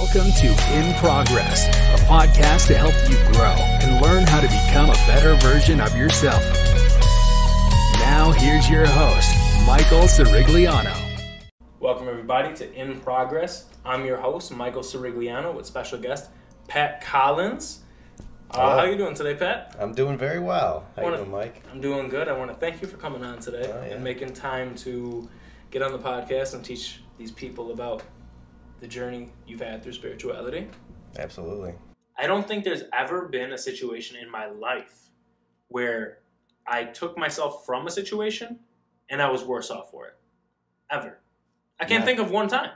Welcome to In Progress, a podcast to help you grow and learn how to become a better version of yourself. Now, here's your host, Michael Sirigliano. Welcome, everybody, to In Progress. I'm your host, Michael Sirigliano, with special guest Pat Collins. How are you doing today, Pat? I'm doing very well. How you doing, Mike? I'm doing good. I want to thank you for coming on today and making time to get on the podcast and teach these people about the journey you've had through spirituality. Absolutely. I don't think there's ever been a situation in my life where I took myself from a situation and I was worse off for it. Ever. I can't think of one time.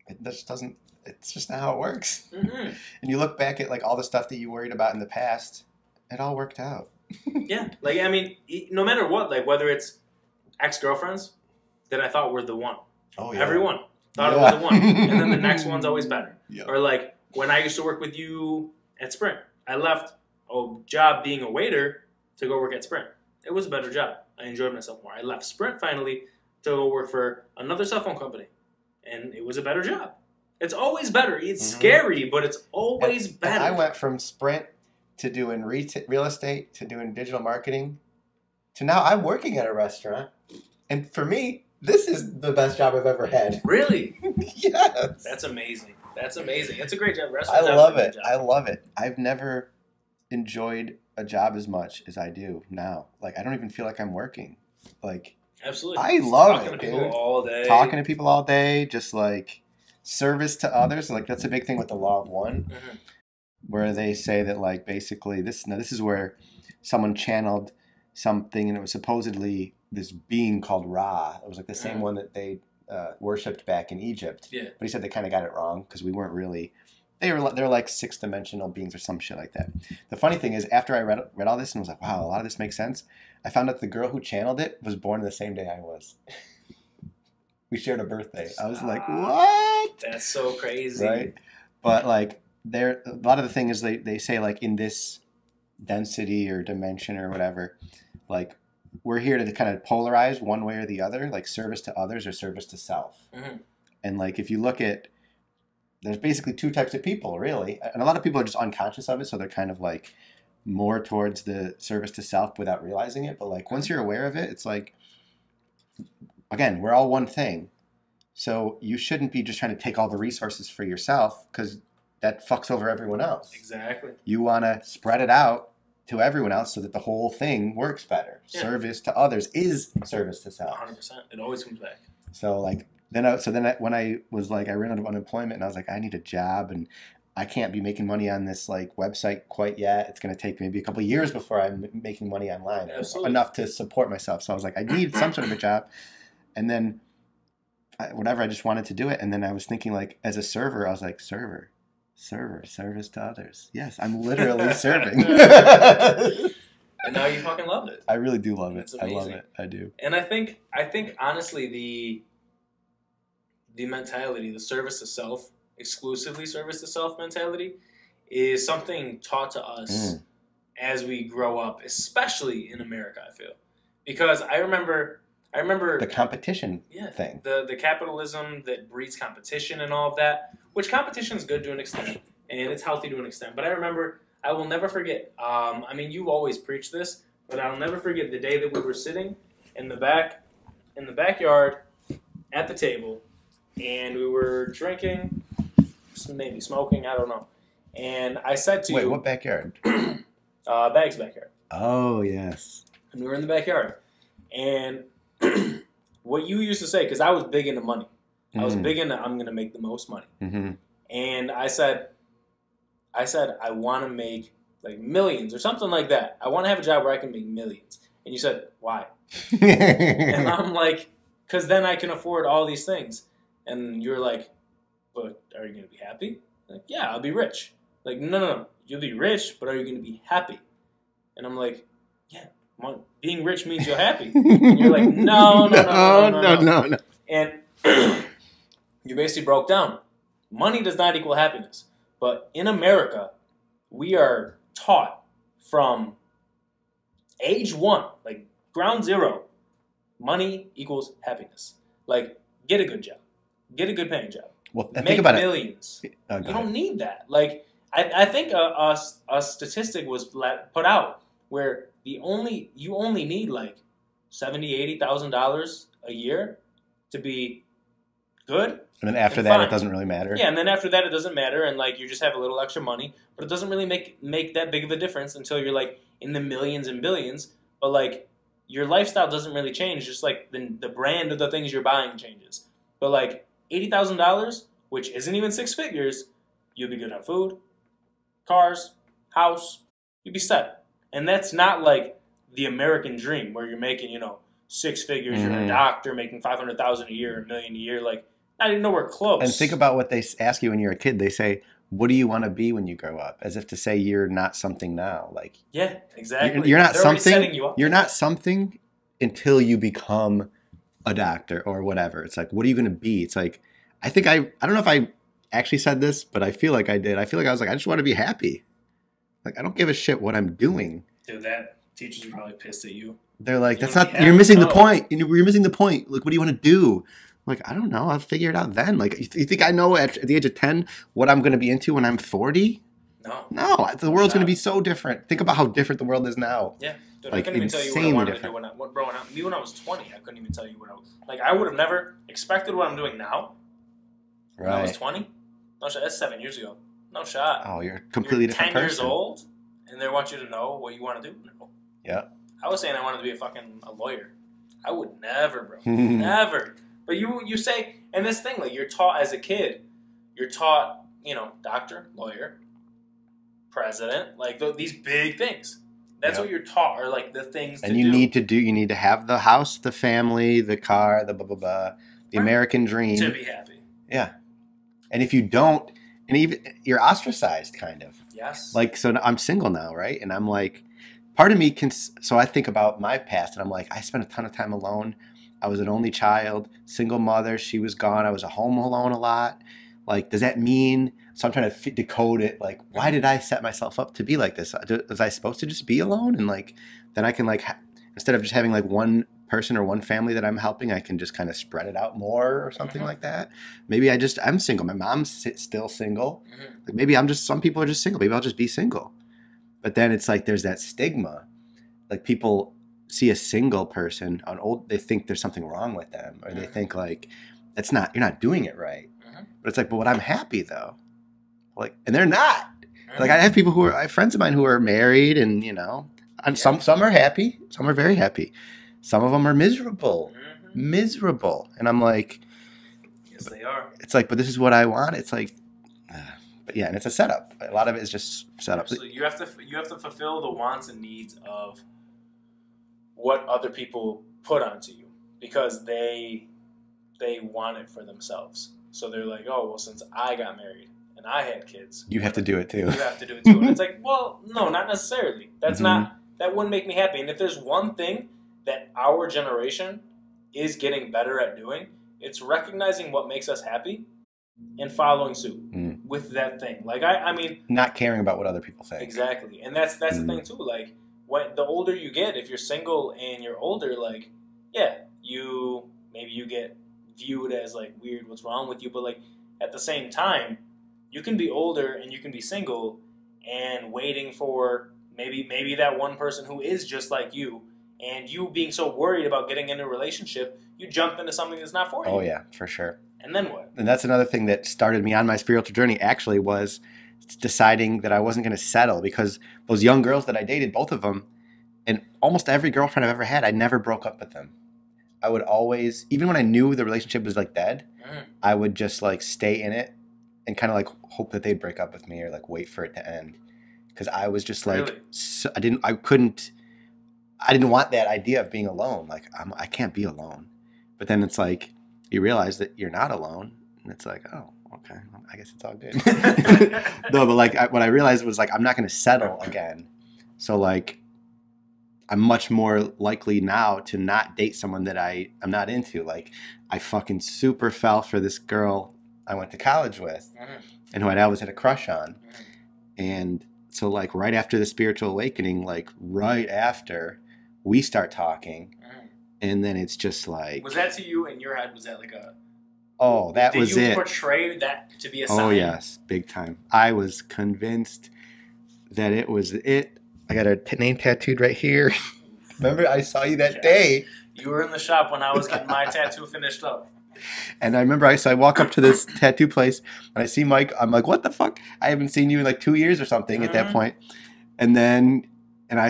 It's just not how it works. Mm-hmm. And you look back at like all the stuff that you worried about in the past, it all worked out. Yeah. Like, I mean, no matter what, like whether it's ex-girlfriends that I thought were the one. Oh, yeah. Everyone thought it was the one. And then the next one's always better. Yep. Or like when I used to work with you at Sprint, I left a job being a waiter to go work at Sprint. It was a better job. I enjoyed myself more. I left Sprint finally to go work for another cell phone company. And it was a better job. It's always better. It's scary, but it's always better. And I went from Sprint to doing real estate to doing digital marketing to now I'm working at a restaurant. And for me, this is the best job I've ever had. Really? Yes. That's amazing. That's amazing. It's a great job. I love it. I love it. I've never enjoyed a job as much as I do now. Like, I don't even feel like I'm working. Like, absolutely. I love Talking it, to people dude. all day. Talking to people all day, just like service to others. Like, that's a big thing with the law of one, where they say that, like, basically, this is where someone channeled something, and it was supposedly this being called Ra. It was like the same one that they worshipped back in Egypt. Yeah. But he said they kind of got it wrong because we weren't really. They're like 6-dimensional beings or some shit like that. The funny thing is, after I read all this and was like, wow, a lot of this makes sense, I found out the girl who channeled it was born the same day I was. We shared a birthday. I was like, what? That's so crazy. Right? But like, a lot of the thing is they say like in this density or dimension or whatever, like we're here to kind of polarize one way or the other, like service to others or service to self. And like if you look at, there's basically two types of people, really. And a lot of people are just unconscious of it, so they're kind of like more towards the service to self without realizing it. But like once you're aware of it, it's like, again, we're all one thing. So you shouldn't be just trying to take all the resources for yourself because that fucks over everyone else. Exactly. You want to spread it out to everyone else so that the whole thing works better. Yeah. Service to others is service to self. 100%. It always comes back. So like, when I was like, I ran out of unemployment and I was like, I need a job and I can't be making money on this like website quite yet. It's going to take maybe a couple of years before I'm making money online. Enough to support myself. So I was like, I need some sort of a job. And then I just wanted to do it. And then I was thinking like, as a server, I was like, service to others. Yes, I'm literally serving. And now you fucking love it. I really do love it. I love it. I do. And I think honestly the mentality, the service to self, exclusively service to self mentality, is something taught to us as we grow up, especially in America, I feel. Because I remember the competition thing. The capitalism that breeds competition and all of that, which competition is good to an extent, and it's healthy to an extent. But I will never forget, I mean, you always preach this, but I'll never forget the day that we were sitting in the backyard at the table, and we were drinking, maybe smoking, I don't know. And I said to you... Wait, what backyard? Bag's backyard. Oh, yes. And we were in the backyard. And what you used to say, because I was big into money. I was big into I'm going to make the most money. And I said, I want to make like millions or something like that. I want to have a job where I can make millions. And you said, why? And I'm like, because then I can afford all these things. And you're like, but are you going to be happy? Like, yeah, I'll be rich. Like, no. You'll be rich, but are you going to be happy? And I'm like, yeah, being rich means you're happy. And you're like, no. And you basically broke down. Money does not equal happiness. But in America, we are taught from age 1, like ground zero, money equals happiness. Like, get a good job. Get a good paying job. Well, make think about millions. it. You don't need that. Like, I think a statistic was put out where you only need like $70,000, $80,000 a year to be good. And then after that, it doesn't really matter. Yeah, and then after that, it doesn't matter, and like you just have a little extra money, but it doesn't really make that big of a difference until you're like in the millions and billions. But like your lifestyle doesn't really change, just like the brand of the things you're buying changes. But like $80,000, which isn't even six figures, you'll be good on food, cars, house, you'd be set. And that's not like the American dream where you're making, six figures, you're a doctor making $500,000 a year, $1 million a year, like not even nowhere close. And think about what they ask you when you're a kid. They say, "What do you want to be when you grow up?" As if to say you're not something now. Like, yeah, exactly. You're not They're something. setting you up. You're not something until you become a doctor or whatever. It's like, what are you going to be? It's like, I don't know if I actually said this, but I feel like I did. I feel like I was like, I just want to be happy. Like, I don't give a shit what I'm doing. Dude, that teachers are probably pissed at you. They're like, that's not. You're missing the point. You're missing the point. Like, what do you want to do? I'm like, I don't know. I'll figure it out then. Like, you think I know at the age of 10 what I'm going to be into when I'm 40? No. The world's going to be so different. Think about how different the world is now. Yeah. Dude, Like, I couldn't even tell you what I wanted to do when I was 20. I couldn't even tell you what I was. Like, I would have never expected what I'm doing now. When I was 20. No shot. That's 7 years ago. No shot. Oh, you're a completely different 10 person. 10 years old, and they want you to know what you want to do? No. Yeah. I was saying I wanted to be a lawyer. I would never, bro. Never. But you say, and this thing, like, you're taught as a kid, doctor, lawyer, president, like these big things. That's what you're taught, or like the things and to you do. you need to have the house, the family, the car, the blah, blah, blah, the American dream. To be happy. Yeah. And if you don't, and even you're ostracized kind of. Yes. Like, so I'm single now, right? And I'm like, part of me so I think about my past and I'm like, I spent a ton of time alone. I was an only child, single mother. She was gone. I was at home alone a lot. Like, does that mean? So I'm trying to decode it. Like, why did I set myself up to be like this? Was I supposed to just be alone? And like, then I can like, instead of just having like one person or one family that I'm helping, I can just kind of spread it out more or something like that. Maybe I'm single. My mom's still single. Like, maybe some people are just single. Maybe I'll just be single. But then it's like, there's that stigma. Like, people see a single person they think there's something wrong with them, or they think like, you're not doing it right. But it's like, but I'm happy though. Like, and they're not. Like, I have friends of mine who are married and, and some are happy. Some are very happy. Some of them are miserable. And I'm like, yes, they are. It's like, but this is what I want. It's like, but yeah, and it's a setup. A lot of it is just setup. So you have to fulfill the wants and needs of what other people put onto you, because they want it for themselves. So they're like, oh, well, since I got married and I had kids, you have to do it too. You have to do it too. And it's like, well, no, not necessarily. That wouldn't make me happy. And if there's one thing that our generation is getting better at doing, it's recognizing what makes us happy and following suit with that thing. Like, I mean, not caring about what other people think. Exactly. And that's the thing too. Like, when the older you get, if you're single and you're older, like, yeah, maybe you get viewed as like weird, what's wrong with you, but like at the same time, you can be older and you can be single and waiting for maybe that one person who is just like you, and you being so worried about getting into a relationship, you jump into something that's not for you. Oh yeah, for sure. And then what? And that's another thing that started me on my spiritual journey, actually, was deciding that I wasn't going to settle, because those young girls that I dated, both of them, and almost every girlfriend I've ever had, I never broke up with them. I would always, even when I knew the relationship was like dead, I would just like stay in it and kind of like hope that they'd break up with me or like wait for it to end. Because I was just like, I didn't want that idea of being alone. Like, I can't be alone. But then it's like, you realize that you're not alone. And it's like, oh, okay, well, I guess it's all good. No, but like what I realized was like, I'm not going to settle again. So like, I'm much more likely now to not date someone that I'm not into. Like, I fucking super fell for this girl I went to college with and who I'd always had a crush on. And so like right after the spiritual awakening, like right after, we start talking. And then it's just like... Was that to you in your head? Was that like Oh, that was Did you it. portray that to be a sign? Oh, yes. Big time. I was convinced that it was it. I got a name tattooed right here. Remember, I saw you that day. You were in the shop when I was getting my tattoo finished up. And I remember I walk up to this tattoo place and I see Mike. I'm like, what the fuck? I haven't seen you in like 2 years or something at that point. And then,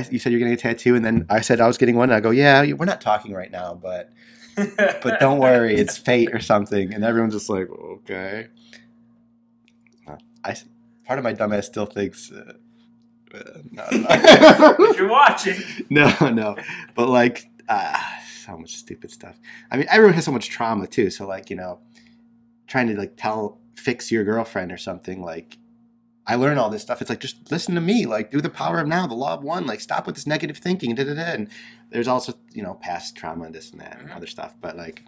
you said you're getting a tattoo. And then I said I was getting one. And I go, yeah, we're not talking right now, but don't worry, it's fate or something. And everyone's just like, okay. Part of my dumbass still thinks, no. If you're watching. No. But like, so much stupid stuff. I mean, everyone has so much trauma too. So like, trying to like fix your girlfriend or something. Like, I learn all this stuff. It's like, just listen to me. Like, do the power of now, the law of one. Like, stop with this negative thinking. And there's also, past trauma and this and that and other stuff. But like,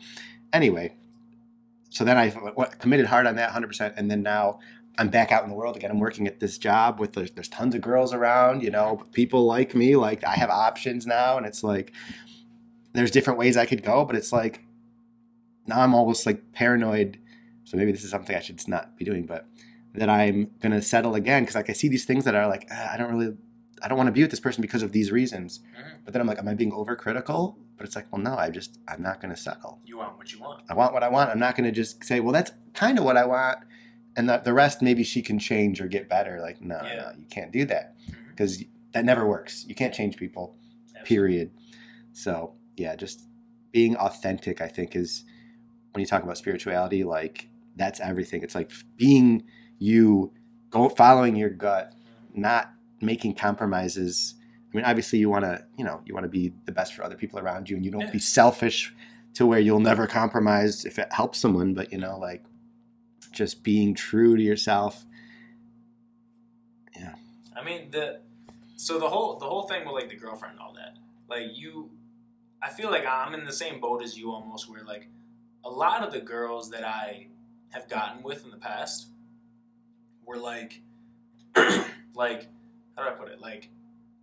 anyway. So then I committed hard on that 100%. And then now I'm back out in the world again. I'm working at this job with there's tons of girls around, people like me. Like, I have options now. And it's like, there's different ways I could go, but it's like, now I'm almost like paranoid. So maybe this is something I should not be doing, but that I'm going to settle again. Because like I see these things that are like, I don't want to be with this person because of these reasons. But then I'm like, am I being overcritical? But it's like, well, no, I'm not going to settle. You want what you want. I want what I want. I'm not going to just say, well, that's kind of what I want. And the rest, maybe she can change or get better. Like, no, you can't do that. Because that never works. You can't change people, period. So, yeah, just being authentic, I think, is when you talk about spirituality, like, that's everything. It's like being you, following your gut, not making compromises. I mean, obviously you want to be the best for other people around you, and you don't be selfish to where you'll never compromise if it helps someone, but like just being true to yourself. Yeah. I mean, the whole thing with like the girlfriend and all that, like I feel like I'm in the same boat as you almost, where like a lot of the girls that I have gotten with in the past were like, like, how do I put it? Like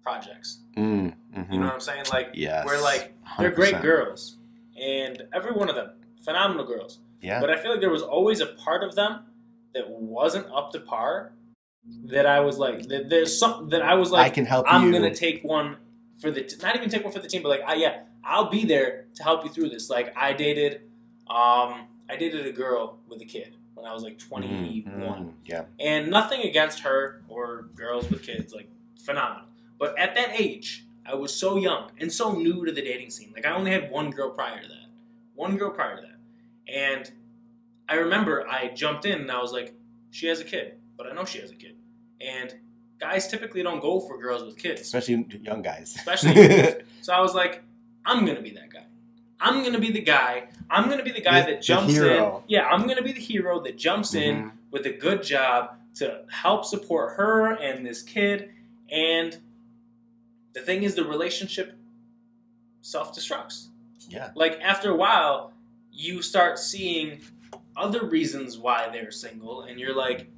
projects. You know what I'm saying? Like, where like they're 100%. Great girls, and every one of them phenomenal girls. Yeah. But I feel like there was always a part of them that wasn't up to par. That I was like, there's something that I was like, I can help you. I'm gonna take one for the not even take one for the team, but like I'll be there to help you through this. Like I dated a girl with a kid when I was like 21. Yeah. And nothing against her or girls with kids, like phenomenal. But at that age, I was so young and so new to the dating scene. Like I only had one girl prior to that. And I remember I jumped in and I was like, she has a kid, but I know she has a kid. And guys typically don't go for girls with kids. Especially young guys. So I was like, I'm going to be that guy. I'm going to be the guy that jumps in. Yeah, I'm going to be the hero that jumps in with a good job to help support her and this kid. And the thing is, the relationship self-destructs. Yeah. Like, after a while, you start seeing other reasons why they're single, and you're like,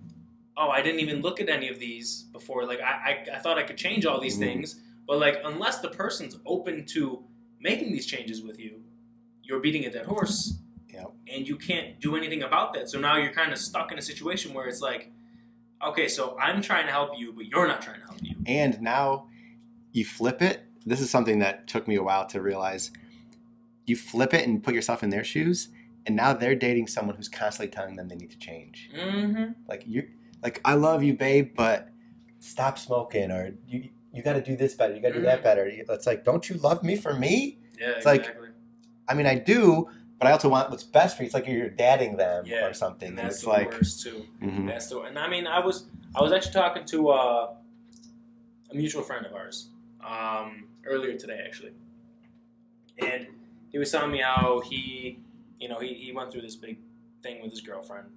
oh, I didn't even look at any of these before. Like, I thought I could change all these things, but, like, unless the person's open to making these changes with you, you're beating a dead horse, and you can't do anything about that. So now you're kind of stuck in a situation where it's like, okay, so I'm trying to help you, but you're not trying to help you. And now you flip it. This is something that took me a while to realize. You flip it and put yourself in their shoes, and now they're dating someone who's constantly telling them they need to change. Like, I love you, babe, but stop smoking, or you got to do this better, you got to do that better. It's like, don't you love me for me? Yeah, it's exactly. Like, I mean, I do, but I also want what's best for you. It's like you're dadding them or something. And that's it's the like, worst too. And I mean, I was actually talking to a mutual friend of ours earlier today, actually, and he was telling me how he went through this big thing with his girlfriend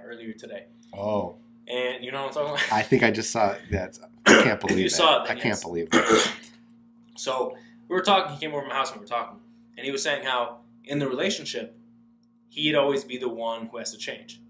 earlier today. Oh. And you know what I'm talking about? I think I just saw that. I can't believe you that. Saw it, then, I can't believe that. So we were talking. He came over to my house and we were talking, and he was saying how in the relationship he'd always be the one who has to change.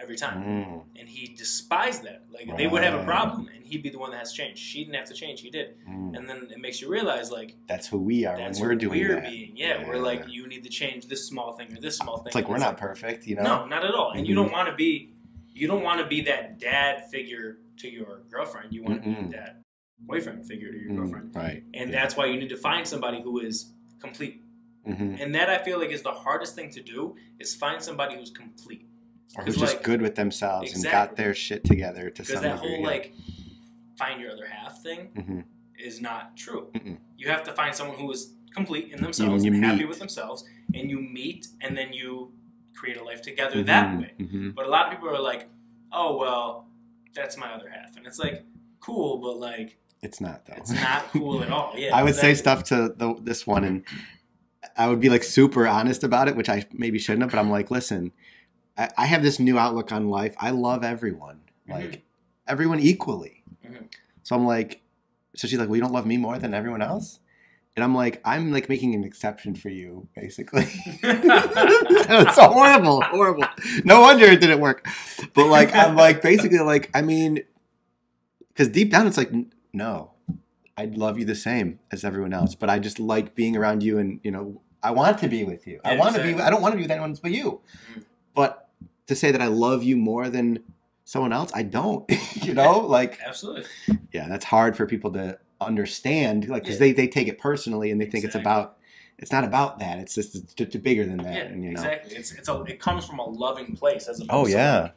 every time. And he despised that. Like, they would have a problem, and he'd be the one that has to change. She didn't have to change. He did. And then it makes you realize, like... That's who we are when we're doing that. Being. Yeah, we're like, you need to change this small thing or this small thing. It's like, we're not perfect, you know? No, not at all. And you don't want to be... You don't want to be that dad figure to your girlfriend. You want to be that boyfriend figure to your girlfriend. Right. And that's why you need to find somebody who is complete. And that, I feel like, is the hardest thing to do, is find somebody who's complete. Or who's just good with themselves and got their shit together to some degree. Because that whole, like, find your other half thing is not true. You have to find someone who is complete in themselves and happy with themselves, and you meet, and then you create a life together that way. But a lot of people are like, oh, well, that's my other half. And it's like, cool, but, like... It's not, though. It's not cool at all. Yeah, I would say stuff to this one, and I would be, like, super honest about it, which I maybe shouldn't have, but I'm like, listen... I have this new outlook on life. I love everyone, like everyone equally. So I'm like, so she's like, well, you don't love me more than everyone else? And I'm like making an exception for you, basically. It's so horrible. No wonder it didn't work. But like, I'm like, basically like, I mean, because deep down it's like, no, I'd love you the same as everyone else. But I just like being around you, and, you know, I want to be with you. I don't want to be with anyone but you. But to say that I love you more than someone else, I don't. You know, like, absolutely. Yeah, that's hard for people to understand, like, because they take it personally and they think it's not about that. It's just it's bigger than that. Yeah, and, you know. Exactly. It comes from a loving place as opposed to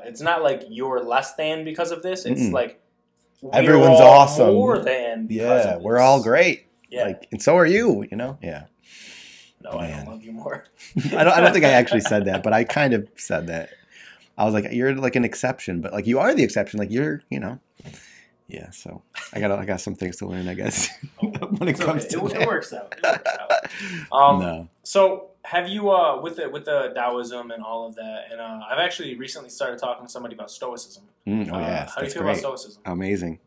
it's not like you're less than because of this. It's like everyone's awesome. More than because of this. We're all great. Yeah, like, and so are you. You know. Yeah. No, I don't love you more. I don't think I actually said that, but I kind of said that. I was like, you're like an exception, but like you are the exception. Like you're, you know. Yeah, so I got some things to learn, I guess. When it comes to that. It works out. No. So have you with the Taoism and all of that, and I've actually recently started talking to somebody about Stoicism. Oh yeah, how do you feel about Stoicism? Amazing.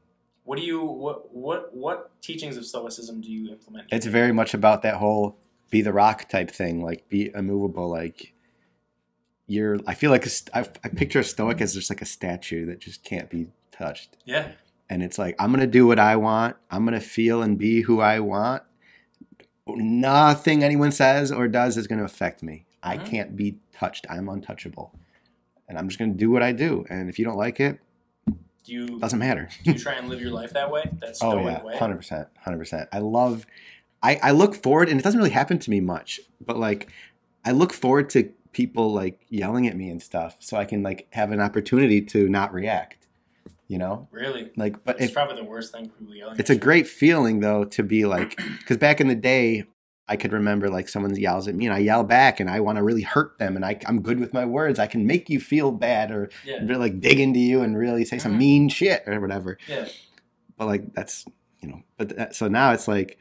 What teachings of Stoicism do you implement? It's very much about that whole be the rock type thing, like be immovable, like I feel like I picture a Stoic as just like a statue that just can't be touched. Yeah. And it's like, I'm going to do what I want. I'm going to feel and be who I want. Nothing anyone says or does is going to affect me. I can't be touched. I'm untouchable. And I'm just going to do what I do. And if you don't like it, doesn't matter. Do you try and live your life that way? That Stoic way? 100%. 100%. I look forward, and it doesn't really happen to me much, but like, I look forward to people like yelling at me and stuff so I can like have an opportunity to not react. You know? Really? Like, but it's probably the worst thing for people yelling. It's a great feeling though to be like, because back in the day, I could remember like someone yells at me and I yell back and I want to really hurt them, and I'm good with my words. I can make you feel bad or really like dig into you and really say some mean shit or whatever. Yeah. But like that's, you know, so now it's like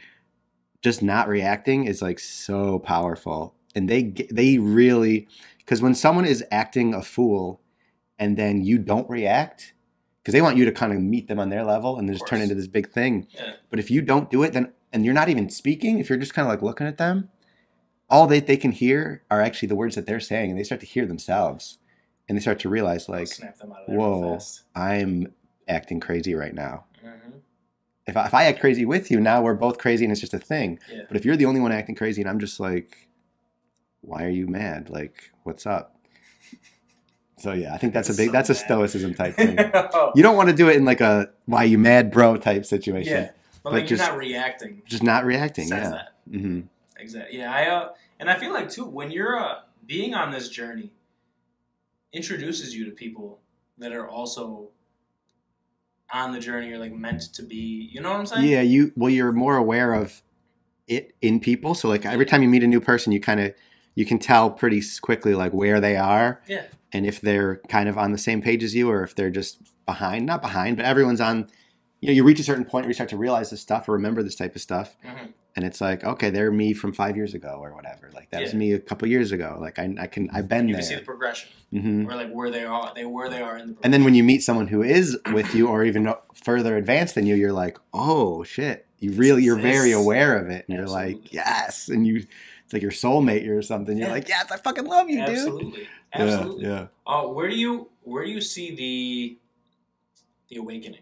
just not reacting is like so powerful, and they really, because when someone is acting a fool and then you don't react, because they want you to kind of meet them on their level and just turn into this big thing. Yeah. But if you don't do it, then, and you're not even speaking, if you're just kind of like looking at them, all they can hear are actually the words that they're saying, and they start to hear themselves. And they start to realize like, whoa, I'm acting crazy right now. If I act crazy with you, now we're both crazy and it's just a thing. Yeah. But if you're the only one acting crazy and I'm just like, why are you mad? Like, what's up? So yeah, I think that's a Stoicism type thing. You don't want to do it in like a "why you mad, bro" type situation. Yeah, but like you're not reacting. Just not reacting. Says that. Exactly. Yeah, and I feel like too when you're being on this journey, introduces you to people that are also on the journey or like meant to be. You know what I'm saying? Yeah. You're more aware of it in people. So like every time you meet a new person, you can tell pretty quickly like where they are. Yeah. And if they're kind of on the same page as you, or if they're just behind, not behind, but everyone's on, you reach a certain point where you start to realize this stuff or remember this type of stuff. And it's like, okay, they're me from 5 years ago or whatever. Like that was me a couple years ago. Like I've been there. You can see the progression or like where they are in the progression. And then when you meet someone who is with you or even further advanced than you, you're like, oh shit, you're very aware of it. And you're like, yes. And it's like your soulmate or something. You're like, yes, I fucking love you, Absolutely. dude. Absolutely. Yeah. Where do you see the awakening?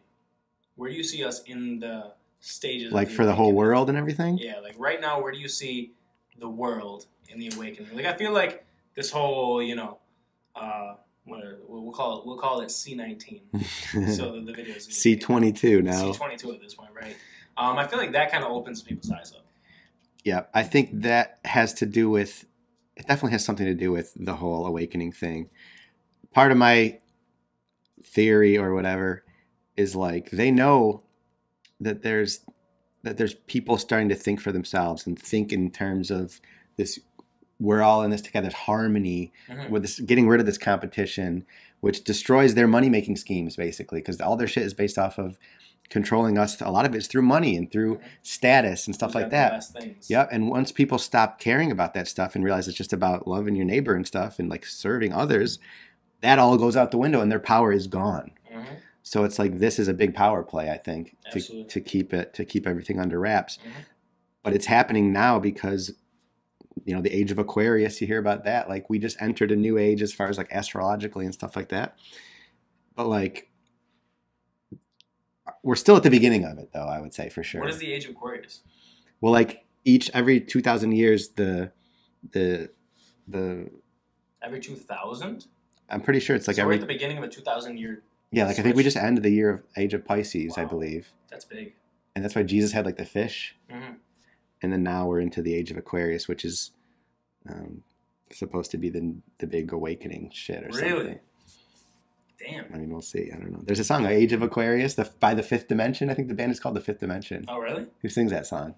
Where do you see us in the stages? Like of for the whole world and everything? Yeah, like right now, where do you see the world in the awakening? Like I feel like this whole, we'll call it C19. So the videos C22 now. C22 at this point, right? I feel like that kind of opens people's eyes up. Yeah, I think that has to do with, it definitely has something to do with the whole awakening thing. Part of my theory or whatever is like, they know that there's people starting to think for themselves and think in terms of this, we're all in this together, harmony, with this, getting rid of this competition, which destroys their money-making schemes, basically, because all their shit is based off of controlling us. A lot of it is through money and through status and stuff like that. Yep. And once people stop caring about that stuff and realize it's just about loving your neighbor and stuff and like serving others, that all goes out the window and their power is gone. So it's like, this is a big power play, I think, to keep everything under wraps. But it's happening now because, the age of Aquarius, you hear about that. Like, we just entered a new age as far as like astrologically and stuff like that. But like, we're still at the beginning of it, though, I would say, for sure. What is the age of Aquarius? Well, like every 2,000 years, the every 2,000. I'm pretty sure it's like we're at the beginning of a 2,000-year. Yeah, like switch. I think we just ended the year of age of Pisces, I believe. That's big. And that's why Jesus had like the fish. And then now we're into the age of Aquarius, which is supposed to be the big awakening shit or something. Really? Damn. I mean, we'll see. I don't know. There's a song, Age of Aquarius, by the Fifth Dimension. I think the band is called the Fifth Dimension. Oh, really? Who sings that song?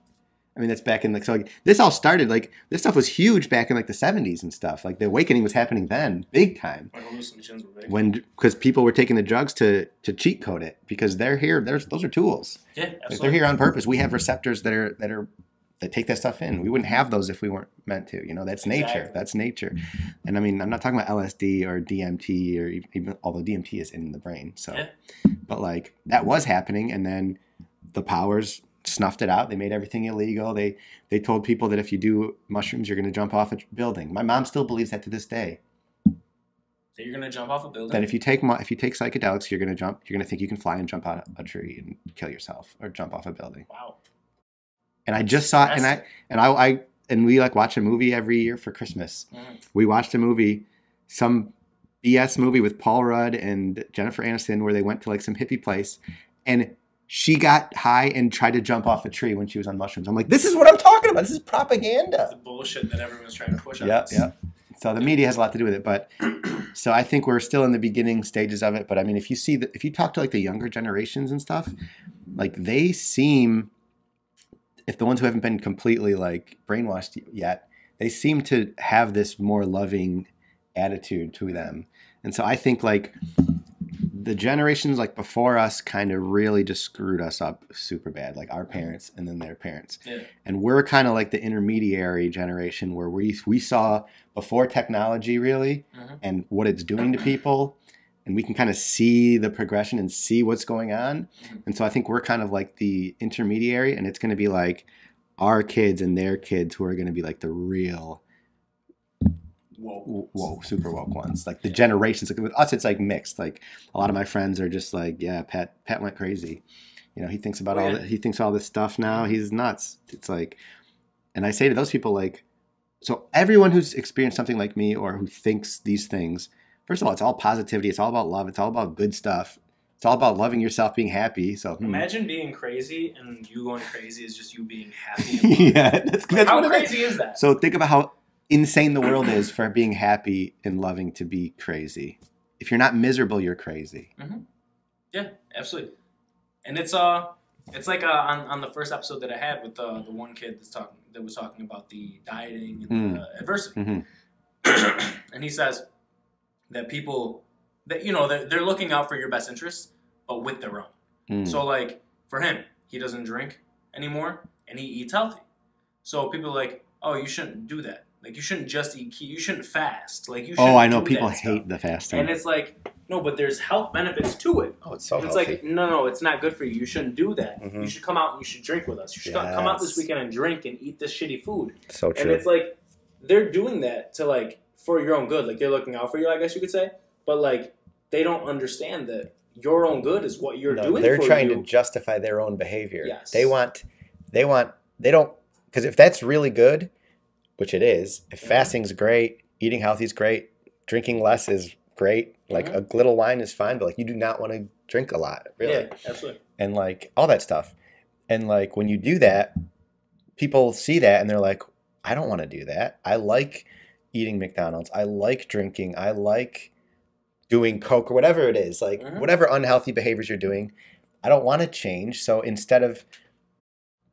I mean, that's back in this all started, this stuff was huge back in the 70s and stuff. Like, the awakening was happening then, big time. My hallucinations were big. Because people were taking the drugs to cheat code it, because they're here. Those are tools. Yeah, absolutely. Like, they're here on purpose. We have receptors that take that stuff in. We wouldn't have those if we weren't meant to. That's nature. That's nature. And I mean, I'm not talking about LSD or DMT, or even, although DMT is in the brain. So, but like, that was happening, and then the powers snuffed it out. They made everything illegal. They told people that if you do mushrooms, you're going to jump off a building. My mom still believes that to this day. So you're going to jump off a building? That if you take psychedelics, you're going to think you can fly and jump out a tree and kill yourself, or jump off a building. Wow. And I just saw it, and we like watch a movie every year for Christmas. We watched a movie, some BS movie with Paul Rudd and Jennifer Aniston, where they went to like some hippie place, and she got high and tried to jump off a tree when she was on mushrooms. I'm like, this is what I'm talking about. This is propaganda. The bullshit that everyone's trying to push on us. Yeah. So the media has a lot to do with it, but so I think we're still in the beginning stages of it. But I mean, if you talk to like the younger generations and stuff, like they seem, if the ones who haven't been completely like brainwashed yet, they seem to have this more loving attitude to them. And so I think like the generations like before us kind of really just screwed us up super bad, like our parents and then their parents. Yeah. And we're kind of like the intermediary generation where we saw before technology really and what it's doing to people. And we can kind of see the progression and see what's going on. And so I think we're kind of like the intermediary, and it's going to be like our kids and their kids who are going to be like the real super woke ones. Like the generations. Like with us, it's like mixed. Like a lot of my friends are just like, yeah, Pat went crazy. He thinks about he thinks all this stuff now. He's nuts. It's like, and I say to those people like, so everyone who's experienced something like me or who thinks these things, first of all, it's all positivity. It's all about love. It's all about good stuff. It's all about loving yourself, being happy. So imagine being crazy and you going crazy is just you being happy. And yeah, that's how crazy is that? So think about how insane the world is for being happy and loving to be crazy. If you're not miserable, you're crazy. Yeah, absolutely. And it's like on the first episode that I had with the one kid that was talking about the dieting and adversity, and he says that people that they're looking out for your best interests, but with their own. So like for him, he doesn't drink anymore and he eats healthy. So people are like, oh, you shouldn't do that. Like you shouldn't just eat. You shouldn't fast. Like you. Oh, I know people hate the fasting. And it's like, no, but there's health benefits to it. Oh, it's so healthy. It's like, no, it's not good for you. You shouldn't do that. You should come out and you should drink with us. You should come out this weekend and drink and eat this shitty food. So true. And it's like, they're doing that to like for your own good. Like they're looking out for you, I guess you could say. But like they don't understand that your own good is what you're doing. They're for trying you. to justify their own behavior. Yes. They don't, because if that's really good, which it is, if fasting's great, eating healthy is great, drinking less is great, like a little wine is fine, but like you do not want to drink a lot, really. Yeah, absolutely. And like all that stuff. And like when you do that, people see that and they're like, I don't want to do that. I like eating McDonald's. I like drinking. I like doing Coke or whatever it is. Like whatever unhealthy behaviors you're doing, I don't want to change. So instead of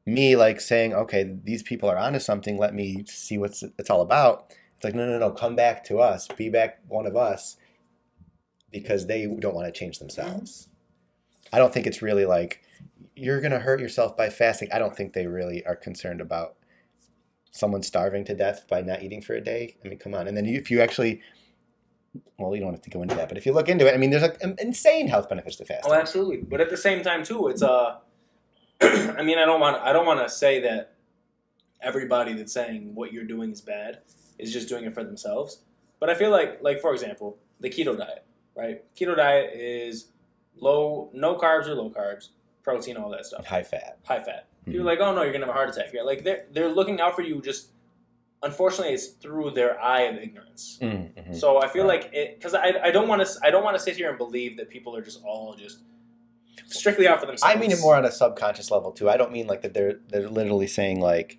me like saying, okay, these people are onto something, let me see what it's all about. It's like, no, come back to us. Be back one of us, because they don't want to change themselves. I don't think it's really like, you're going to hurt yourself by fasting. I don't think they really are concerned about someone starving to death by not eating for a day. I mean, come on. And then if you actually, well, you don't have to go into that, but if you look into it, I mean, there's like insane health benefits to fasting. Oh, absolutely. But at the same time, too, it's I mean, I don't want to say that everybody that's saying what you're doing is bad is just doing it for themselves. But I feel like for example, the keto diet, right? Keto diet is no carbs or low carbs, protein, all that stuff. High fat. People are like, oh no, you're gonna have a heart attack. Yeah, like they're looking out for you. Just unfortunately, it's through their eye of ignorance. So I feel like it, because I don't want to sit here and believe that people are just all just strictly out for themselves. I mean it more on a subconscious level too. I don't mean like that they're literally saying like,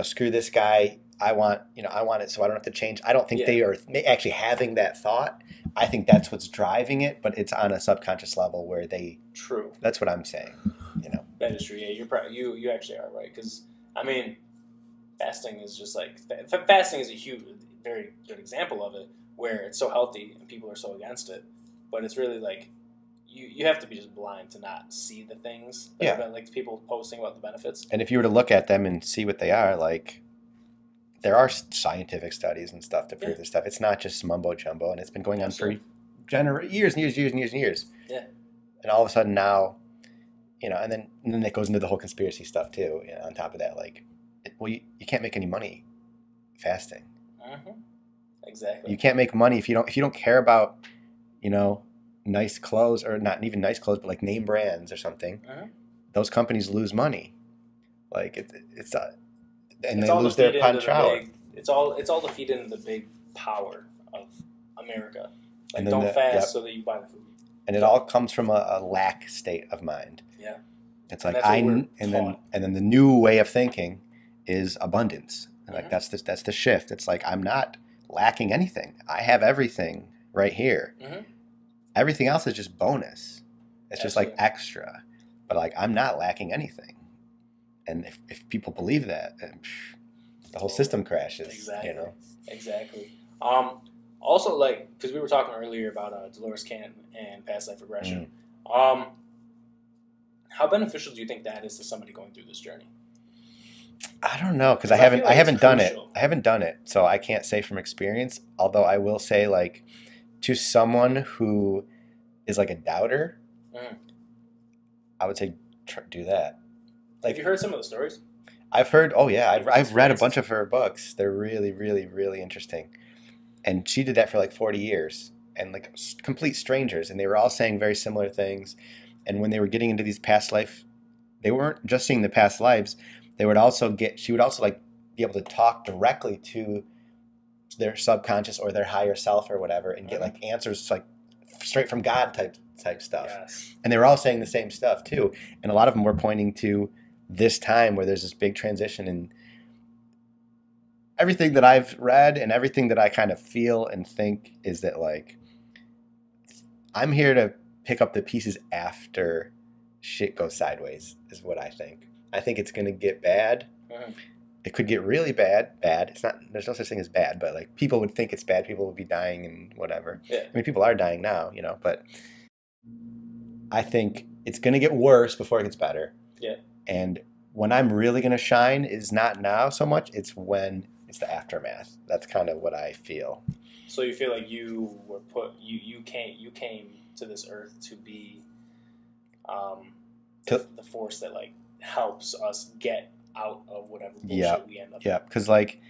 screw this guy. I want it so I don't have to change. I don't think they are actually having that thought. I think that's what's driving it, but it's on a subconscious level where they. True. That's what I'm saying. That is true. Yeah, you actually are right, because I mean, fasting is just like fasting is a very good example of it, where it's so healthy and people are so against it, but it's really like you have to be just blind to not see the things. Like people posting about the benefits. And if you were to look at them and see what they are, like there are scientific studies and stuff to prove this stuff. It's not just mumbo jumbo, and it's been going on for years and years. Yeah. And all of a sudden now, and then it goes into the whole conspiracy stuff too. On top of that, like, you can't make any money fasting. Exactly. You can't make money if you don't care about, nice clothes, or not even nice clothes, but like name brands or something. Those companies lose money. Like and they lose their punch out. It's all to feed into the big power of America. Like, don't fast so that you buy the food. And it all comes from a lack state of mind. Yeah. It's like and then the new way of thinking is abundance. And like that's the shift. It's like, I'm not lacking anything. I have everything right here. Everything else is just bonus. It's just like extra. But like, I'm not lacking anything. And if people believe that, then the whole system crashes. Exactly. Also, like, because we were talking earlier about Dolores Cannon and past life regression. How beneficial do you think that is to somebody going through this journey? I don't know, because I haven't done it. I haven't done it, so I can't say from experience. Although I will say, like, to someone who is like a doubter, I would say do that. Like, have you heard some of the stories? I've heard. Oh yeah, I've read a bunch of her books. They're really, really, really interesting. And she did that for like 40 years, and like complete strangers, and they were all saying very similar things. And when they were getting into these past life, they weren't just seeing the past lives. They would also she would also like be able to talk directly to their subconscious or their higher self or whatever, and get like answers like straight from God type stuff. Yes. And they were all saying the same stuff too. And a lot of them were pointing to this time where there's this big transition, and everything that I've read and everything that I kind of feel and think is that, like, I'm here to pick up the pieces after shit goes sideways, is what I think. I think it's going to get bad. It could get really bad. It's not, there's no such thing as bad, but like, people would think it's bad. People would be dying and whatever. Yeah. I mean, people are dying now, but I think it's going to get worse before it gets better. Yeah. And when I'm really going to shine is not now so much. It's when it's the aftermath. That's kind of what I feel. So you feel like you were you came to this earth to be the force that like helps us get out of whatever bullshit we end up in. Yeah, because like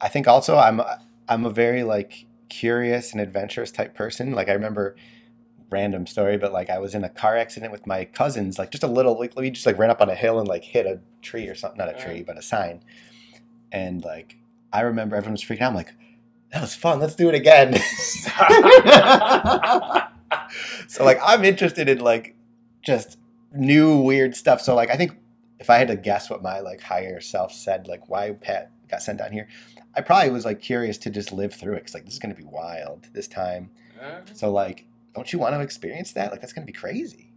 I think also I'm a very like curious and adventurous type person. Like I remember, random story, but like I was in a car accident with my cousins, like just a little, like we just like ran up on a hill and like hit a tree or something, not a tree, but a sign. And like I remember everyone was freaking out. I'm like, that was fun. Let's do it again. So like I'm interested in like just new weird stuff. So like I think if I had to guess what my like higher self said, like why Pat got sent down here, I probably was like curious to just live through it because like this is gonna be wild this time. So like, don't you want to experience that? Like that's gonna be crazy.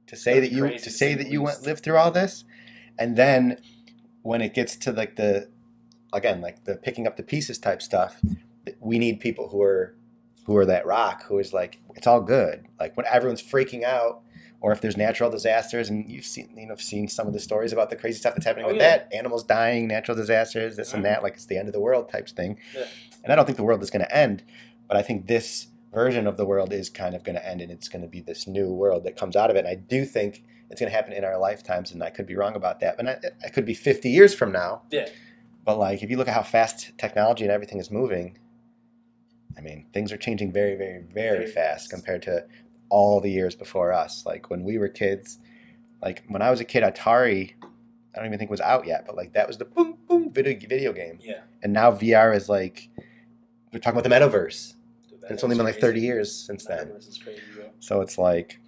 To say that you went live through all this, and then when it gets to like the picking up the pieces type stuff, we need people who are that rock, who is like, it's all good. Like when everyone's freaking out, or if there's natural disasters, and you've seen some of the stories about the crazy stuff that's happening that, animals dying, natural disasters, this and that, like it's the end of the world types thing. Yeah. And I don't think the world is going to end, but I think this version of the world is kind of going to end, and it's going to be this new world that comes out of it. And I do think it's going to happen in our lifetimes, and I could be wrong about that. And I could be 50 years from now. Yeah. But like, if you look at how fast technology and everything is moving, I mean, things are changing very, very, very fast compared to all the years before us. Like when we were kids, like when I was a kid, Atari, I don't even think was out yet, but like that was the boom, boom video game. Yeah. And now VR is like, we're talking about the metaverse. And it's only been like 30 years since then. Metaverse is crazy, bro. So it's like,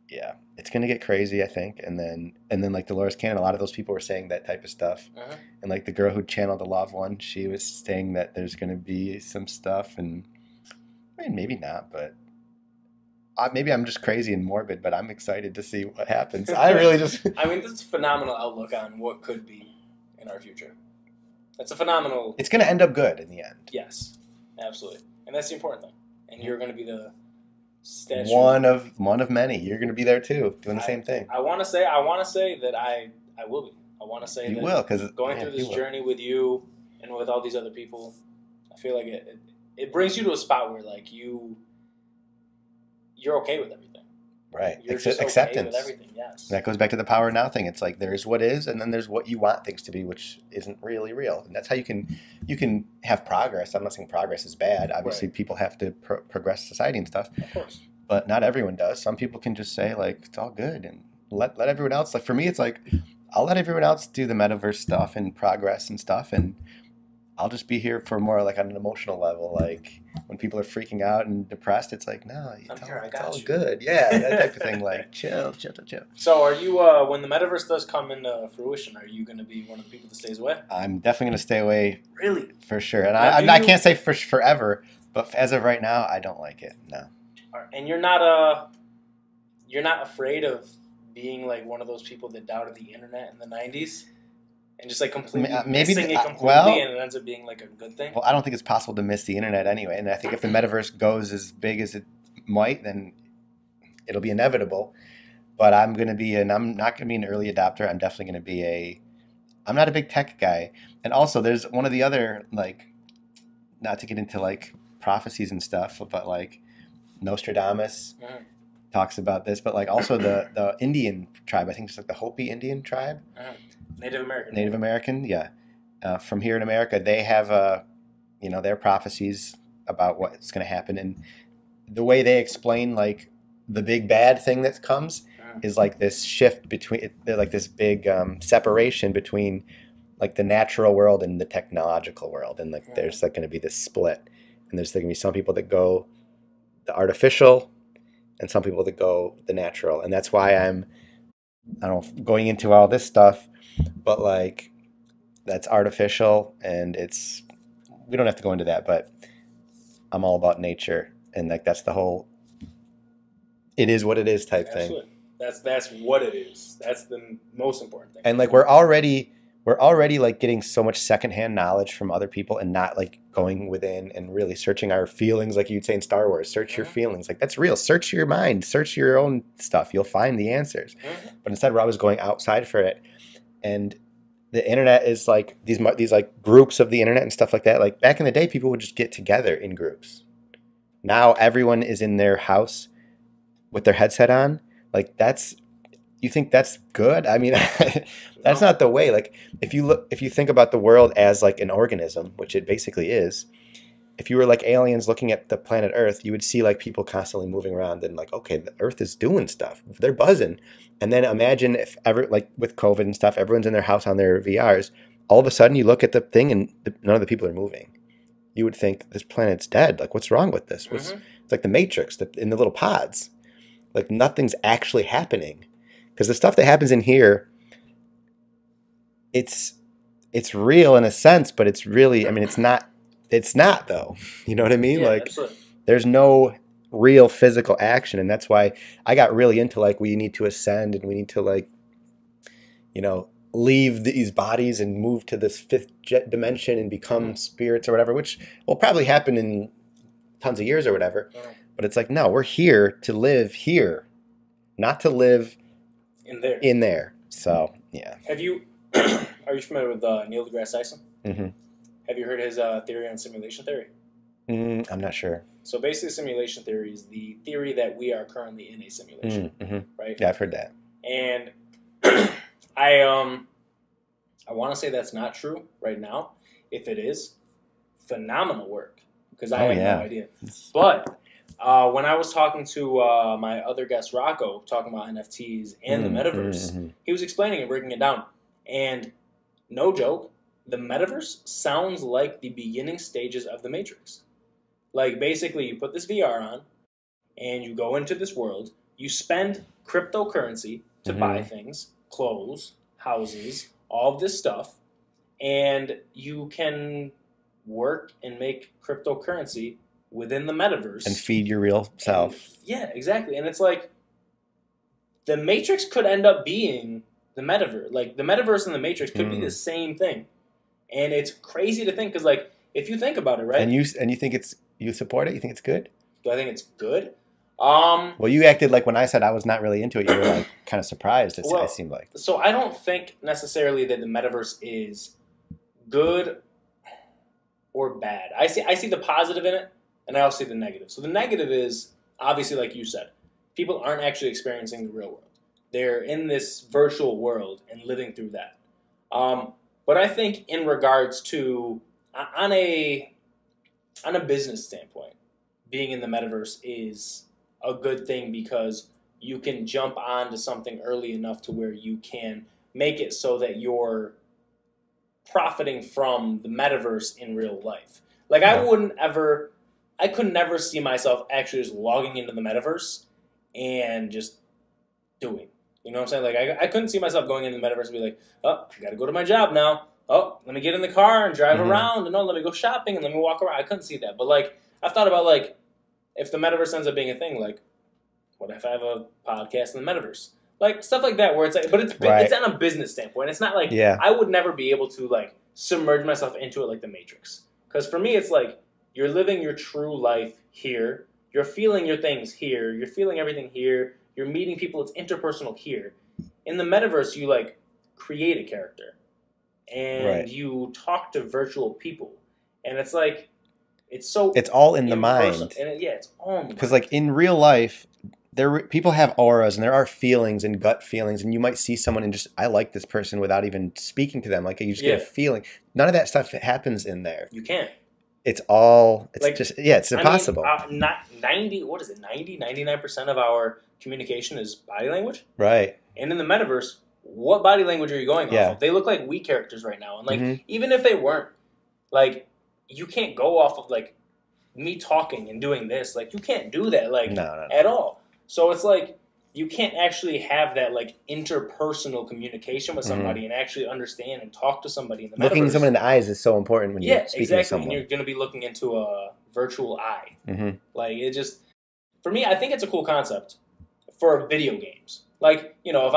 yeah, it's going to get crazy, I think. And then like Dolores Cannon, a lot of those people were saying that type of stuff. Uh-huh. And like the girl who channeled the Loved One, she was saying that there's going to be some stuff. And I mean, maybe not, but maybe I'm just crazy and morbid, but I'm excited to see what happens. I really just... I mean, that's a phenomenal outlook on what could be in our future. That's a phenomenal... It's going to end up good in the end. Yes, absolutely. And that's the important thing. And you're going to be the statue. One of many. You're going to be there too, doing the same thing. I want to say that I will be. I want to say you that will, because going through this journey with you and with all these other people, I feel like it brings you to a spot where like you're okay with everything. Right. You're just acceptance. Okay with everything. Yes. That goes back to the power now thing. It's like there's what is, and then there's what you want things to be, which isn't really real. And that's how you can have progress. I'm not saying progress is bad. Obviously, people have to progress society and stuff. Of course. But not everyone does. Some people can just say like it's all good and let everyone else. Like for me, it's like I'll let everyone else do the metaverse stuff and progress and stuff, and I'll just be here for more like on an emotional level. Like when people are freaking out and depressed, it's like, no, it's all good. Yeah, that type of thing. Like chill. So are you, when the metaverse does come into fruition, are you going to be one of the people that stays away? I'm definitely going to stay away. Really? For sure. And I can't say for forever, but as of right now, I don't like it. No. And you're not afraid of being like one of those people that doubted the internet in the 90s? And just like completely missing it completely, and it ends up being like a good thing. Well, I don't think it's possible to miss the internet anyway. And I think if the metaverse goes as big as it might, then it'll be inevitable. But I'm not going to be an early adopter. I'm definitely going to be I'm not a big tech guy. And also, there's one of the other, like, not to get into like prophecies and stuff, but like Nostradamus talks about this. But like also the Indian tribe, I think it's like the Hopi Indian tribe. Native American, yeah. From here in America, they have, their prophecies about what's going to happen. And the way they explain, like, the big bad thing that comes is, like, this shift between, like, this big separation between, like, the natural world and the technological world. And, like, there's, like, going to be this split. And there's going to be some people that go the artificial and some people that go the natural. And that's why I'm going into all this stuff. But like that's artificial, and we don't have to go into that, but I'm all about nature, and like that's the whole it is what it is type thing. That's what it is. That's the most important thing. And like we're already like getting so much secondhand knowledge from other people, and not like going within and really searching our feelings, like you'd say in Star Wars. Search your feelings, like that's real. Search your mind, search your own stuff. You'll find the answers. But instead, we're always going outside for it. And the internet is like these like groups of the internet and stuff like that. Like back in the day, people would just get together in groups. Now everyone is in their house with their headset on. Like you think that's good? I mean, that's not the way. Like if you think about the world as like an organism, which it basically is, if you were like aliens looking at the planet Earth, you would see like people constantly moving around and like, okay, the Earth is doing stuff. They're buzzing. And then imagine if ever, like with COVID and stuff, everyone's in their house on their VRs. All of a sudden you look at the thing and none of the people are moving. You would think this planet's dead. Like, what's wrong with this? It's like the Matrix in the little pods. Like nothing's actually happening. Because the stuff that happens in here, it's real in a sense, but it's really, I mean, it's not though. You know what I mean? Yeah, like absolutely. There's no real physical action. And that's why I got really into like, we need to ascend and we need to like, you know, leave these bodies and move to this fifth dimension and become spirits or whatever, which will probably happen in tons of years or whatever. But it's like, no, we're here to live here, not to live in there. So, yeah. Are you familiar with Neil deGrasse Tyson? Mm-hmm. Have you heard his theory on simulation theory? I'm not sure. So basically, simulation theory is the theory that we are currently in a simulation, right? Yeah, I've heard that. And I want to say that's not true right now. If it is, phenomenal work, because I have no idea. But when I was talking to my other guest, Rocco, talking about NFTs and the metaverse, he was explaining and breaking it down. And no joke, the metaverse sounds like the beginning stages of the Matrix. Like, basically, you put this VR on, and you go into this world. You spend cryptocurrency to buy things, clothes, houses, all of this stuff, and you can work and make cryptocurrency within the metaverse. And feed your real self. Yeah, exactly. And it's like, the Matrix could end up being the metaverse. Like, the metaverse and the Matrix could be the same thing. And it's crazy to think, because, like, if you think about it, right? And you think you support it? You think it's good? Do I think it's good? Well, you acted like when I said I was not really into it, you were like kind of surprised. It seemed like. So I don't think necessarily that the metaverse is good or bad. I see the positive in it, and I also see the negative. So the negative is, obviously, like you said, people aren't actually experiencing the real world. They're in this virtual world and living through that. But I think in regards to, on a business standpoint, being in the metaverse is a good thing, because you can jump onto something early enough to where you can make it so that you're profiting from the metaverse in real life. Like, I could never see myself actually just logging into the metaverse and just doing. You know what I'm saying? Like, I couldn't see myself going into the metaverse and be like, oh, I got to go to my job now. Oh, let me get in the car and drive around, and let me go shopping and let me walk around. I couldn't see that. But, like, I've thought about, like, if the metaverse ends up being a thing, like, what if I have a podcast in the metaverse? Like, stuff like that, where it's like, but it's on a business standpoint. It's not like, I would never be able to, like, submerge myself into it like the Matrix. Because for me, it's like, you're living your true life here. You're feeling your things here. You're feeling everything here. You're meeting people. It's interpersonal here. In the metaverse, you, like, create a character. And you talk to virtual people. And it's like, it's all in the mind. And it's all in the mind. Because, like, in real life, people have auras, and there are feelings and gut feelings, and you might see someone and just, I like this person without even speaking to them. Like, you just get a feeling. None of that stuff happens in there. You can't. It's like, just, it's impossible. 99% of our communication is body language. Right. And in the metaverse, what body language are you going off of? They look like we characters right now. And, like, even if they weren't, like, you can't go off of, like, me talking and doing this. Like, you can't do that, like, at all. So it's like, you can't actually have that, like, interpersonal communication with somebody and actually understand and talk to somebody in the metaverse. Looking someone in the eyes is so important when you're speaking to someone. And you're going to be looking into a virtual eye. Like, it just, for me, I think it's a cool concept for video games. Like, you know, if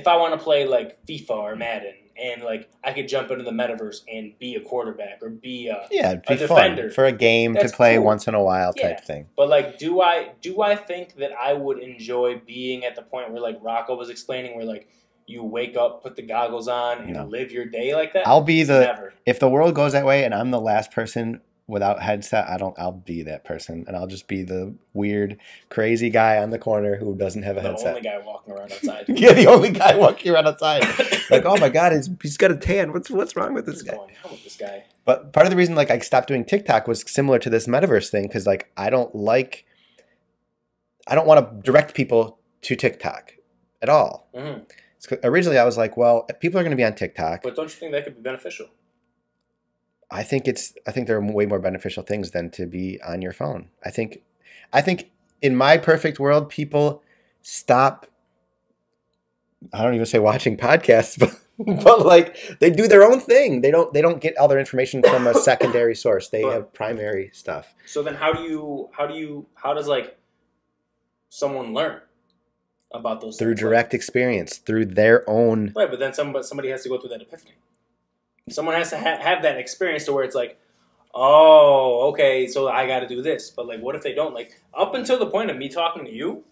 I want to play, like, FIFA or Madden, and, like, I could jump into the metaverse and be a quarterback or be a defender. Fun for a game to play once in a while type thing. But, like, do I think that I would enjoy being at the point where, like, Rocco was explaining, where, like, you wake up, put the goggles on, and live your day like that? I'll be if the world goes that way and I'm the last person without headset, I'll be that person, and I'll just be the weird, crazy guy on the corner who doesn't have a headset. The only guy walking around outside. Yeah, the only guy walking around outside. Like, oh my God, he's got a tan. What's wrong with this guy? What's going on with this guy? But part of the reason like I stopped doing TikTok was similar to this metaverse thing, because like I don't want to direct people to TikTok at all. Mm-hmm. Originally, I was like, well, people are going to be on TikTok. But don't you think that could be beneficial? I think there are way more beneficial things than to be on your phone. I think in my perfect world, people stop. I don't even say watching podcasts, but like they do their own thing. They don't get all their information from a secondary source. They have primary stuff. So then, how does like someone learn about those through things? Direct experience, through their own. Right, but then somebody has to go through that epiphany. Someone has to have that experience to where it's like, oh, okay, so I got to do this. But like, what if they don't? Like, up until the point of me talking to you,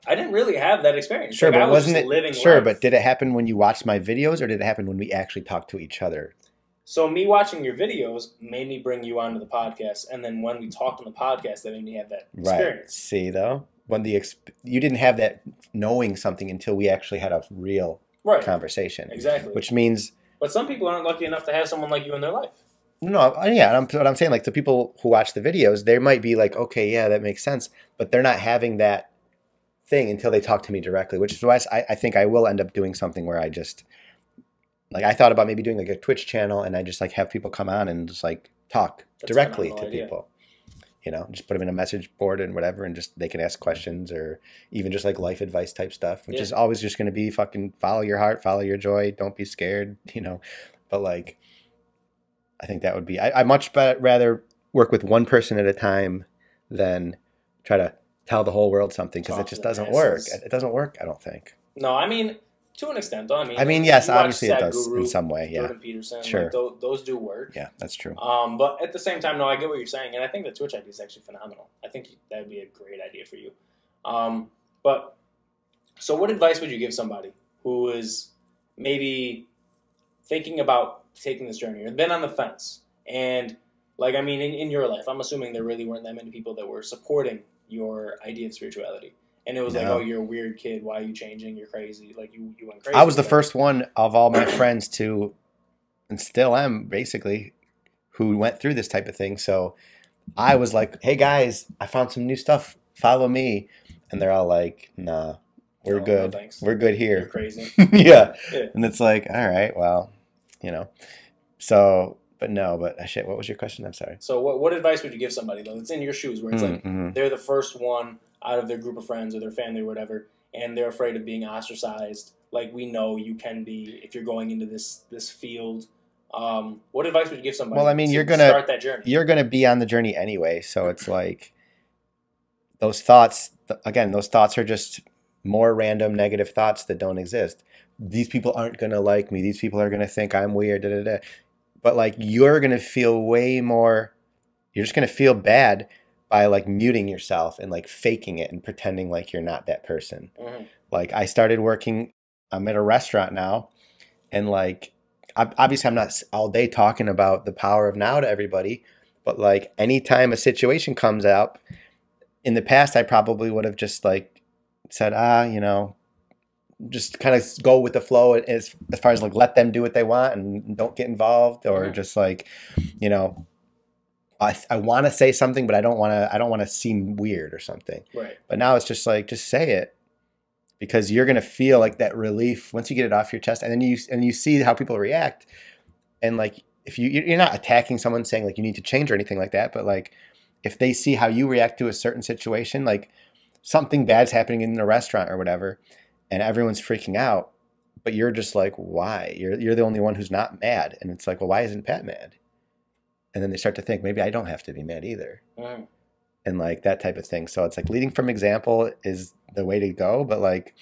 I didn't really have that experience. Sure, like, but wasn't it living sure? life. But did it happen when you watched my videos, or did it happen when we actually talked to each other? So me watching your videos made me bring you onto the podcast, and then when we talked on the podcast, that made me have that experience. Right. See, though, when you didn't have that knowing something until we actually had a real conversation. Exactly. Which means. But some people aren't lucky enough to have someone like you in their life. No, yeah, what I'm saying, like the people who watch the videos, they might be like, okay, yeah, that makes sense, but they're not having that thing until they talk to me directly, which is why I think I will end up doing something where I just, like I thought about maybe doing like a Twitch channel and I just like have people come on and just like talk directly to people. You know, just put them in a message board and whatever, and just they can ask questions or even just like life advice type stuff, which is always just going to be fucking follow your heart, follow your joy, don't be scared, you know. But like, I think that would be, I much rather work with one person at a time than try to tell the whole world something, because it just doesn't work. It doesn't work, I don't think. No, I mean, to an extent, though. I mean, yes, obviously it does in some way. Yeah, Jordan Peterson, sure, like, those do work. Yeah, that's true. But at the same time, no, I get what you're saying, and I think the Twitch idea is actually phenomenal. I think that would be a great idea for you. But so, what advice would you give somebody who is maybe thinking about taking this journey or been on the fence? And like, I mean, in your life, I'm assuming there really weren't that many people that were supporting your idea of spirituality. And it was like, oh, you're a weird kid. Why are you changing? You're crazy. Like, you went crazy. I was the first one of all my friends to, and still am basically, who went through this type of thing. So I was like, hey guys, I found some new stuff. Follow me. And they're all like, nah, we're good. No, we're good here. You're crazy. yeah. And it's like, all right, well, you know. So, but shit, what was your question? I'm sorry. So what advice would you give somebody though? It's in your shoes where it's like they're the first one out of their group of friends or their family or whatever, and they're afraid of being ostracized. Like, we know you can be if you're going into this field. What advice would you give somebody? Well, I mean, start that journey? You're gonna be on the journey anyway, so it's like those thoughts. Again, those thoughts are just more random negative thoughts that don't exist. These people aren't gonna like me. These people are gonna think I'm weird. Da, da, da. But like, you're gonna feel way more. You're just gonna feel bad by like muting yourself and like faking it and pretending like you're not that person. Mm-hmm. Like, I started working, I'm at a restaurant now, and like, obviously I'm not all day talking about the power of now to everybody, but like anytime a situation comes up, in the past I probably would have just like said, you know, just kind of go with the flow as far as like let them do what they want and don't get involved, or just like, you know, I want to say something, but I don't want to seem weird or something. Right. But now it's just like, just say it, because you're gonna feel like that relief once you get it off your chest, and then you see how people react, and like if you're not attacking someone saying like you need to change or anything like that, but like if they see how you react to a certain situation, like something bad's happening in the restaurant or whatever, and everyone's freaking out, but you're just like, why? You're the only one who's not mad, and it's like, well, why isn't Pat mad? And then they start to think, maybe I don't have to be mad either. And like that type of thing. So it's like leading from example is the way to go. But like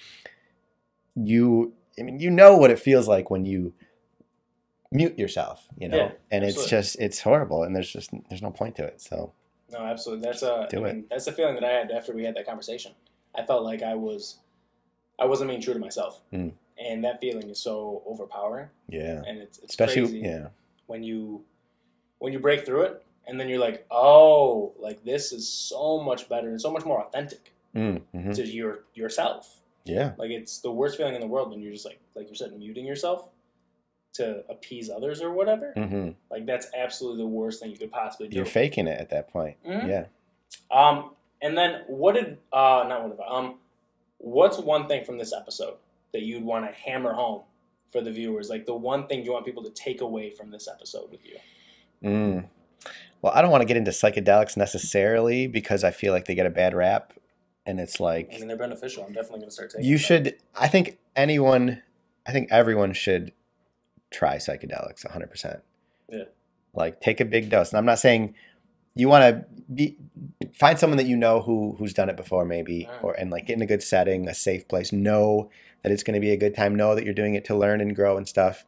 you know what it feels like when you mute yourself, you know, and absolutely. It's horrible, and there's no point to it. So no, absolutely. That's the feeling that I had after we had that conversation. I felt like I wasn't being true to myself. And that feeling is so overpowering. Yeah. And it's especially crazy when you break through it and then you're like, oh, like this is so much better and so much more authentic to yourself. Yeah. Like it's the worst feeling in the world when you're just like you said, muting yourself to appease others or whatever. Like that's absolutely the worst thing you could possibly do. You're faking it at that point. Yeah. And then what's one thing from this episode that you'd want to hammer home for the viewers? Like the one thing you want people to take away from this episode with you? Well, I don't want to get into psychedelics necessarily because I feel like they get a bad rap, and it's like, I mean, they're beneficial. I'm definitely going to start taking. You should. I think everyone should try psychedelics 100%. Yeah. Like take a big dose, and I'm not saying you want to find someone that you know who's done it before, maybe, and like get in a good setting, a safe place. Know that it's going to be a good time. Know that you're doing it to learn and grow and stuff,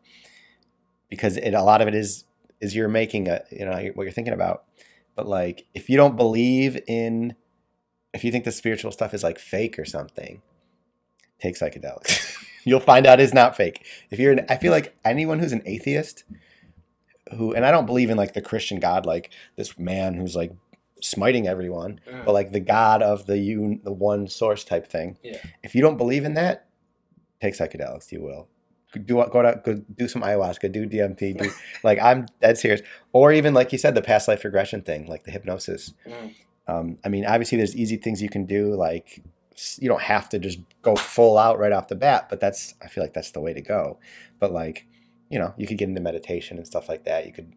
because a lot of it is you're making what you're thinking about. But like, if you don't believe in, if you think the spiritual stuff is like fake or something, take psychedelics. You'll find out it's not fake. I feel like anyone who's an atheist, and I don't believe in like the Christian God, like this man who's like smiting everyone, but like the God of the one source type thing. Yeah. If you don't believe in that, take psychedelics. You will. Go do some ayahuasca, do DMT, like I'm dead serious. Or even like you said, the past life regression thing, like the hypnosis. I mean, obviously there's easy things you can do, like you don't have to just go full out right off the bat, but I feel like that's the way to go. But like, you could get into meditation and stuff like that. You could,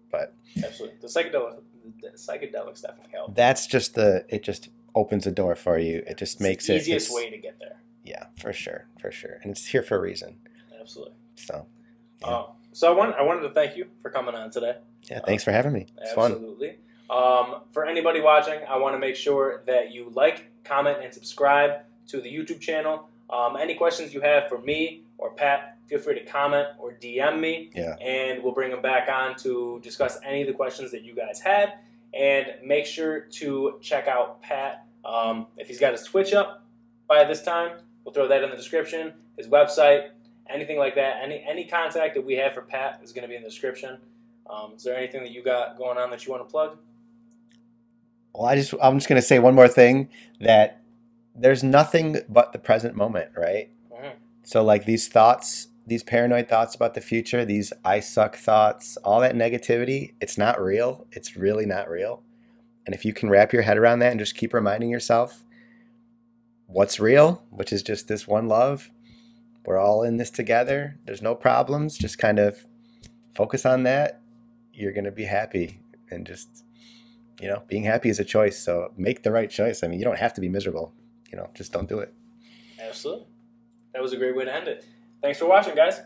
but absolutely, the psychedelics definitely help. That's just it just opens the door for you. It just makes the easiest way to get there. Yeah, for sure, and it's here for a reason. Absolutely. So, yeah. So I wanted to thank you for coming on today. Yeah, thanks for having me. It's absolutely. Fun. For anybody watching, I want to make sure that you like, comment, and subscribe to the YouTube channel. Any questions you have for me or Pat, feel free to comment or DM me. Yeah. And we'll bring them back on to discuss any of the questions that you guys had. And make sure to check out Pat. If he's got his Twitch up by this time, we'll throw that in the description. His website. Anything like that, any contact that we have for Pat is going to be in the description. Is there anything that you got going on that you want to plug? Well, I'm just going to say one more thing, that there's nothing but the present moment, right? So like these thoughts, these paranoid thoughts about the future, these I suck thoughts, all that negativity, it's not real. It's really not real. And if you can wrap your head around that and just keep reminding yourself what's real, which is just this one love. We're all in this together. There's no problems. Just kind of focus on that. You're going to be happy. And just, being happy is a choice. So make the right choice. I mean, you don't have to be miserable. Just don't do it. Absolutely. That was a great way to end it. Thanks for watching, guys.